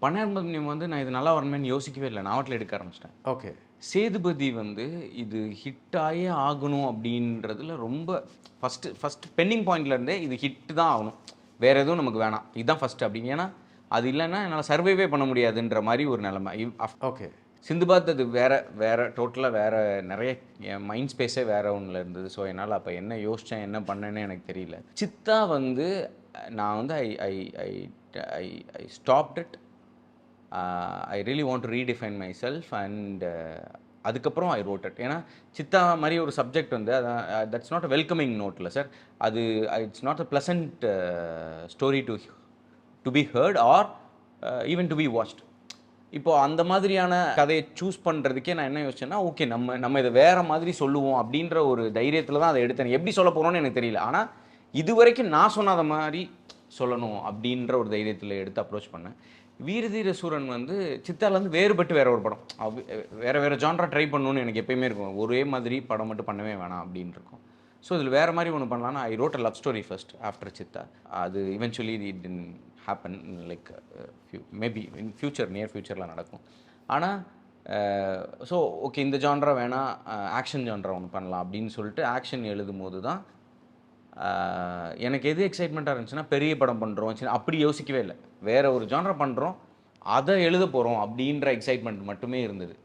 பண்ணையார் வந்து நான் இது நல்லா வரணுமேன்னு யோசிக்கவே இல்ல. நான் பாட்டுல எடுக்க ஆரம்பிச்சுட்டேன். ஓகே. சேதுபதி வந்து இது ஹிட் ஆயே ஆகணும் அப்படின்றதுல ரொம்ப ஃபர்ஸ்ட் பென்னிங் பாயிண்ட்ல இருந்தே இது ஹிட் தான் ஆகணும். வேற எதுவும் நமக்கு வேணாம். இதுதான் ஃபர்ஸ்ட் அப்படின்னு. ஏன்னா, அது இல்லன்னா என்னால சர்வைவே பண்ண முடியாதுன்ற மாரி ஒரு நிலைமை. ஓகே. சிந்துபாத் அது வேற வேற டோட்டலா வேற நெறைய என் மைண்ட் ஸ்பேஸே வேற ஒண்ணுல இருந்தது. ஸோ என்னால அப்ப என்ன யோசிச்சேன், என்ன பண்ணேன்னே எனக்கு தெரியல. சித்தா வந்து நான் வந்து I I I I I stopped it. I really want to redefine myself and அதுக்கப்புறம் ஐ ரோட் இட். ஏன்னா சித்தா மாதிரி ஒரு சப்ஜெக்ட் வந்து தட்ஸ் நாட் அ வெல்கமிங் நோட்ல சார். அது it's not a pleasant story to be heard or even to be watched. இப்போ அந்த மாதிரியான கதையை சூஸ் பண்ணுறதுக்கே நான் என்ன யோசிச்சேன்னா, ஓகே நம்ம இதை வேற மாதிரி சொல்லுவோம் அப்படின்ற ஒரு தைரியத்தில் தான் அதை எடுத்தேன். எப்படி சொல்ல போகிறோன்னு எனக்கு தெரியல. ஆனால் இதுவரைக்கும் நான் சொன்னாத மாதிரி சொல்லணும் அப்படின்ற ஒரு தைரியத்தில் எடுத்து அப்ரோச் பண்ணேன். வீரதீர சூரன் வந்து சித்தாலேருந்து வேறுபட்டு வேற ஒரு படம். வேற வேற ஜான்ரா ட்ரை பண்ணணும்னு எனக்கு எப்பயுமே இருக்கும். ஒரே மாதிரி படம் மட்டும் பண்ணவே வேணாம் அப்படின்னு இருக்கும். ஸோ இதில் வேறு மாதிரி ஒன்று பண்ணலான்னா I wrote a love story first after Chithha. அது eventually it didn't happen like maybe in future near ஃபியூச்சரில் நடக்கும். ஆனால் ஸோ ஓகே இந்த ஜான்ரா வேணாம், ஆக்ஷன் ஜான்ரா ஒன்று பண்ணலாம் அப்படின்னு சொல்லிட்டு ஆக்ஷன் எழுதும் போது தான் எனக்கு எது எக்ஸைட்மெண்ட்டாக இருந்துச்சுன்னா, பெரிய படம் பண்ணுறோம் சின்ன அப்படி யோசிக்கவே இல்லை. வேற ஒரு ஜான்ரா பண்ணுறோம், அதை எழுத போகிறோம் அப்படின்ற எக்ஸைட்மெண்ட் மட்டுமே இருந்தது.